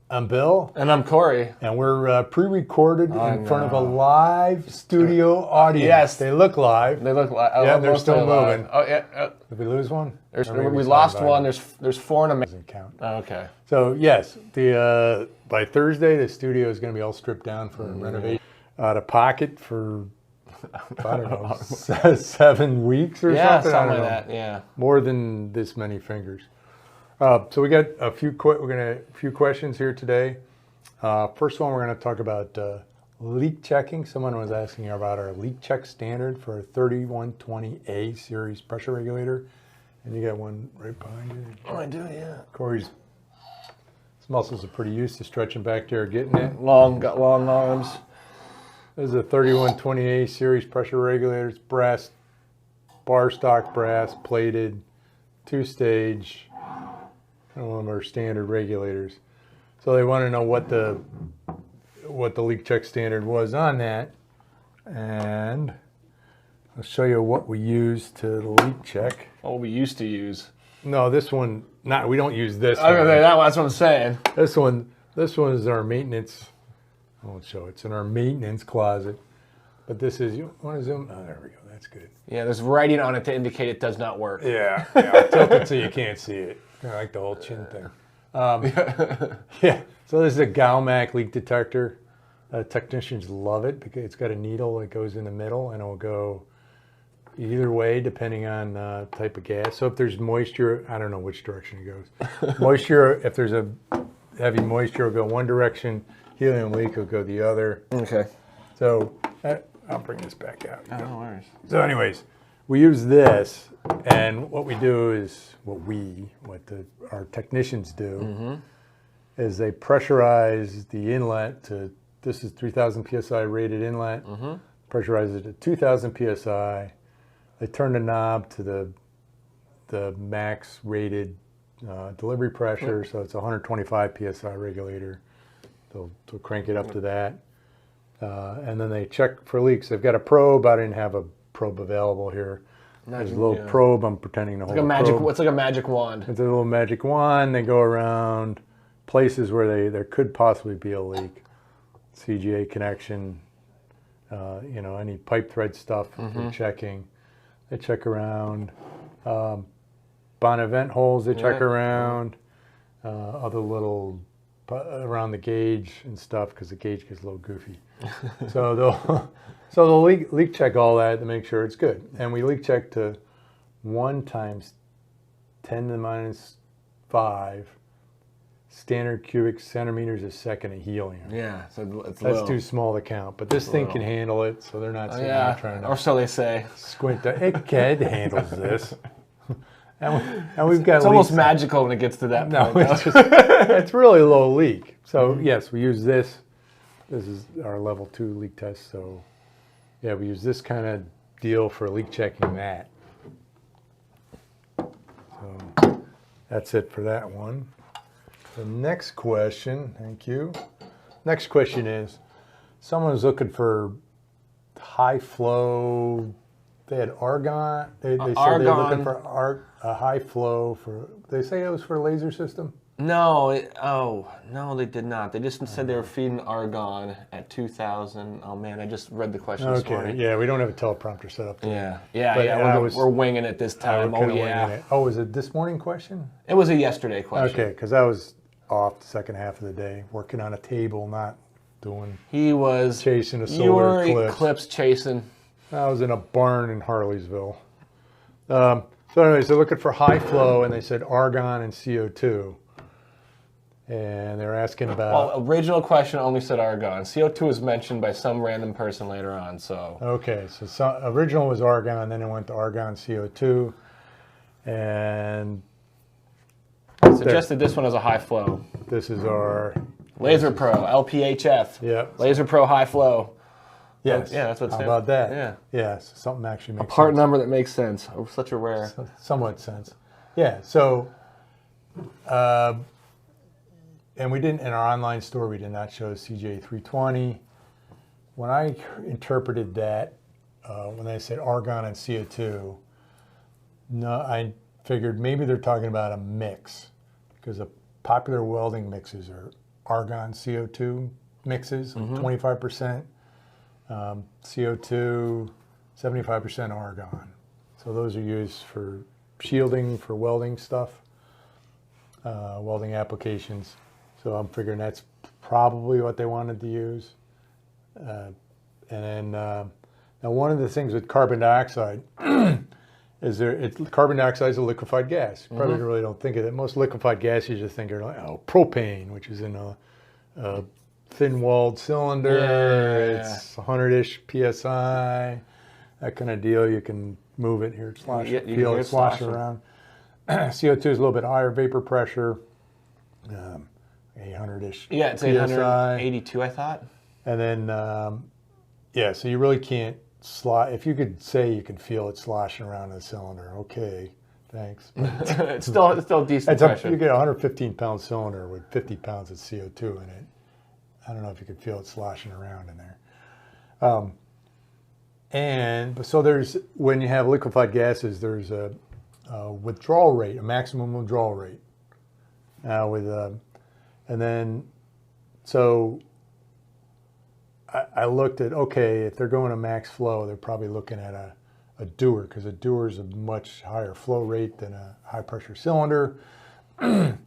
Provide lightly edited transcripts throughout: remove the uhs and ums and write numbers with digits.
I'm Bill. And I'm Corey. And we're pre-recorded in front of a live studio audience. Yes. They look live. They look like Yeah, they're still moving. Oh, yeah. Did we lose one? We lost one. There's four in a doesn't count. Oh, okay. So, yes, by Thursday, the studio is going to be all stripped down for renovation. Out of pocket for, I don't know, 7 weeks or something? Yeah, something like that, yeah. More than this many fingers. So we got a few questions here today. First one, we're going to talk about leak checking. Someone was asking about our leak check standard for a 3120A series pressure regulator, and you got one right behind you. Oh, I do, yeah. Corey's muscles are pretty used to stretching back there, getting it. Got long arms. This is a 3120A series pressure regulator. It's brass, bar stock brass, plated, 2-stage. One of our standard regulators. So they want to know what the leak check standard was on that, and I'll show you what we use to leak check. What we used to use. No, this one, we don't use this Okay, one. that's what I'm saying. This one is our maintenance. I won't show it. It's in our maintenance closet. But this is, you want to zoom? Oh, there we go. That's good. Yeah, there's writing on it to indicate it does not work. Yeah. I'll tilt it so you can't see it. Kind of like the whole chin thing. Yeah. So this is a Galmac leak detector. Technicians love it because it's got a needle that goes in the middle, and it'll go either way depending on type of gas. So if there's moisture, I don't know which direction it goes. Moisture, if there's a heavy moisture, it'll go one direction. Helium leak will go the other. Okay. So I'll bring this back out. Oh, no worries. So anyways, we use this, and what we do is, our technicians do, is they pressurize the inlet to, this is 3,000 PSI rated inlet, pressurize it to 2,000 PSI. They turn the knob to the max rated delivery pressure, so it's 125 PSI regulator. They'll crank it up to that. And then they check for leaks. They've got a probe. I didn't have a probe available here. There's a little probe. I'm pretending to hold a probe. It's like a magic wand. It's a little magic wand. They go around places where there could possibly be a leak. CGA connection, any pipe thread stuff they're checking. They check around. Bonnet vent holes they check around. Other little around the gauge and stuff, because the gauge gets a little goofy. So they'll leak check all that to make sure it's good. And we leak check to 1 times 10 to the minus 5 standard cubic centimeters a second of helium. Yeah, so it's That's too small to count, but this thing can handle it, so they're not sitting there trying to. Or so they say. Squint. It handles this. And we've got. It's almost magical when it gets to that point. No, it's really low leak. So yes, we use this. This is our level 2 leak test. So yeah, we use this kind of deal for leak checking that. So that's it for that one. The next question, thank you. Next question is, someone's looking for high flow. They had argon. They said argon. they were looking for a high flow for. They say it was for a laser system. No, no, they did not. They just said they were feeding argon at 2,000. Oh man, I just read the question this morning. Okay, yeah, we don't have a teleprompter set up there. Yeah. We're winging it this time. Oh yeah. Oh, was it this morning question? It was a yesterday question. Okay, because I was off the second half of the day, working on a table, not doing. He was chasing a solar eclipse chasing. I was in a barn in Harleysville. So anyways, they're looking for high flow, and they said argon and CO2. And they're asking about... Well, original question only said argon. CO2 was mentioned by some random person later on, so... Okay, so original was argon, then it went to argon, CO2, and... Suggested this one as a high flow. This is our... Laser Pro, LPHF. Yep. Laser Pro high flow. Yes. Yeah, that's what's How about that? Yeah. Yes, something actually makes sense. A part number that makes sense. Oh, such a rare. Somewhat sense. Yeah, so... and we didn't, in our online store, we did not show CJ 320. When I interpreted that, when they said argon and CO2, no, I figured maybe they're talking about a mix, because the popular welding mixes are argon CO2 mixes, 25% CO2, 75% argon. So those are used for shielding, for welding stuff, welding applications. So I'm figuring that's probably what they wanted to use. And then now one of the things with carbon dioxide is carbon dioxide is a liquefied gas. You probably really don't think of it. Most liquefied gas you just think are like, oh, propane, which is in a thin-walled cylinder. Yeah. It's 100-ish psi, that kind of deal. You can move it here, feel it sloshing around. CO2 is a little bit higher vapor pressure, 800-ish. Yeah, it's 882, I thought. And then, yeah, so you really can't if you could say you can feel it sloshing around in the cylinder, okay, thanks. It's still decent pressure. You get a 115-pound cylinder with 50 pounds of CO2 in it. I don't know if you could feel it sloshing around in there. And so when you have liquefied gases, there's a withdrawal rate, a maximum withdrawal rate. And then, so I looked at, okay, if they're going to max flow, they're probably looking at a Dewar, because a Dewar is a much higher flow rate than a high pressure cylinder. And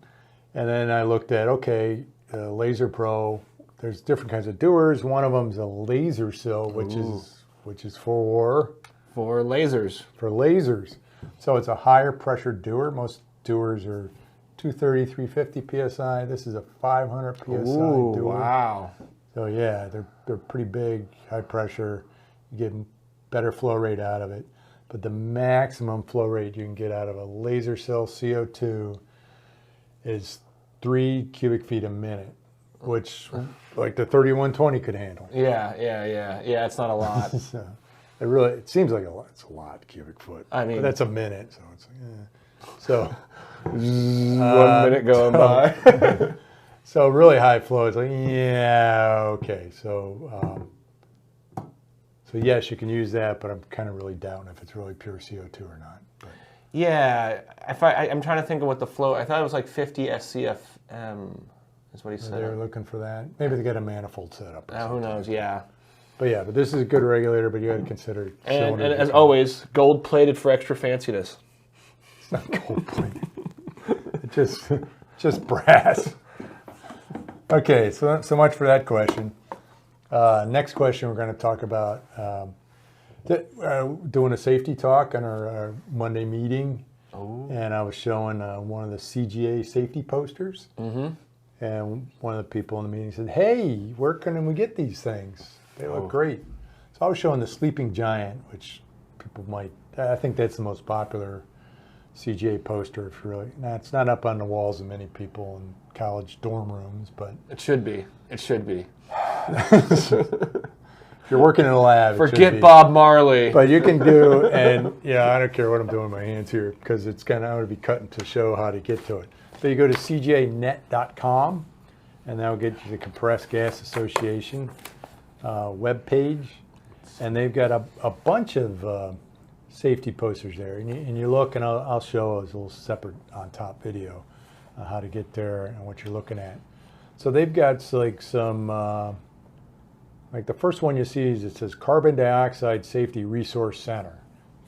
then I looked at, okay, Laser Pro, there's different kinds of Dewars. One of them is a laser sill, which is for lasers. For lasers. So it's a higher pressure Dewar. Most Dewars are 230, 350 psi. This is a 500 psi Dewar. Wow. So yeah, they're pretty big, high pressure. You get better flow rate out of it. But the maximum flow rate you can get out of a laser cell CO2 is 3 cubic feet a minute, which like the 3120 could handle. Yeah. It's not a lot. So it seems like a lot. It's a lot cubic foot. I mean, but that's a minute, so it's like, so 1 minute going by. So really high flow, it's like, yeah, okay. So yes, you can use that, but I'm kind of really doubting if it's really pure CO2 or not. But. Yeah, I'm trying to think of what the flow. I thought it was like 50 SCFM is what he said. They were looking for that. Maybe they got a manifold set up. Who knows? Yeah. But this is a good regulator, but you got to consider. And as always, gold plated for extra fanciness. It's not gold plated. It's just brass. Okay, so much for that question. Next question, we're going to talk about doing a safety talk on our Monday meeting. Oh. And I was showing one of the CGA safety posters. And one of the people in the meeting said, hey, where can we get these things? They look great. So I was showing the Sleeping Giant, which people I think that's the most popular CGA poster. It's not up on the walls of many people in college dorm rooms, but it should be. It should be. If you're working in a lab, forget Bob Marley. But you can do, and I don't care what I'm doing with my hands here because it's I'm going to be cutting to show how to get to it. So you go to cjanet.com, and that'll get you the Compressed Gas Association web page, and they've got a bunch of safety posters there, and you look, and I'll show a little separate on top video how to get there and what you're looking at. So they've got like some, like the first one you see is it says Carbon Dioxide Safety Resource Center.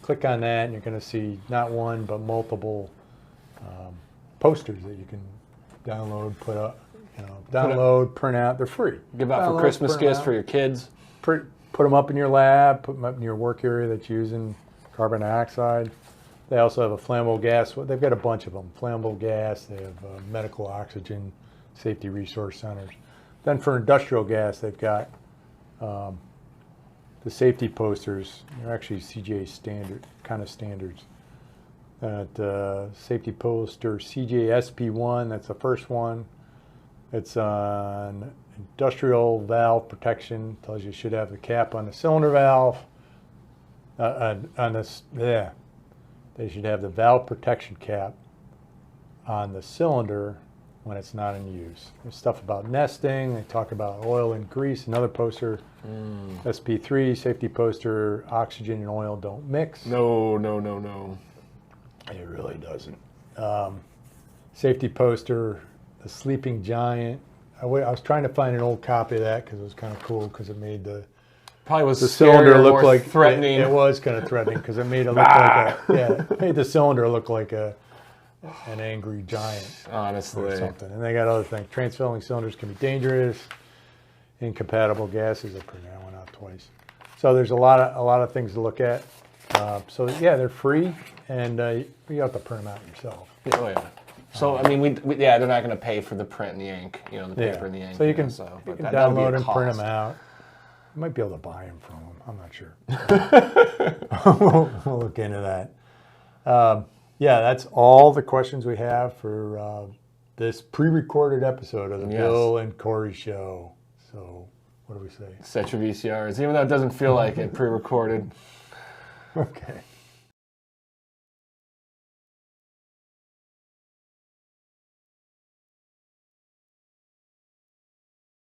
Click on that, and you're going to see not one but multiple posters that you can download, print out. They're free. Give out for Christmas gifts for your kids. Put them up in your lab. Put them up in your work area that's using carbon dioxide. They also have a flammable gas. They've got a bunch of them. Flammable gas. They have medical oxygen safety resource centers. Then for industrial gas, they've got the safety posters. They're actually CGA standards. Safety poster CGA SP1. That's the first one. It's on industrial valve protection. Tells you should have the cap on the cylinder valve. They should have the valve protection cap on the cylinder when it's not in use. There's stuff about nesting. They talk about oil and grease. Another poster, SP3, safety poster, oxygen and oil don't mix. No. It really doesn't. Safety poster, the Sleeping Giant, I was trying to find an old copy of that because it was kind of cool because it made the Probably was cylinder scarier, look more like threatening. It was kind of threatening because it made it look like it made the cylinder look like an angry giant Honestly. or something. And they got other things. Trans-filling cylinders can be dangerous. Incompatible gases. I printed that one out twice. So there's a lot of things to look at. So yeah, they're free, and you have to print them out yourself. Oh yeah. So I mean, they're not going to pay for the print and the ink, the paper and the ink. So you can, but you can that'll be a download and print cost. them out. You might be able to buy them from them. I'm not sure. We'll look into that. Yeah, that's all the questions we have for this pre-recorded episode of the Bill and Corey Show. So what do we say? Set your VCRs, even though it doesn't feel like it pre-recorded. Okay.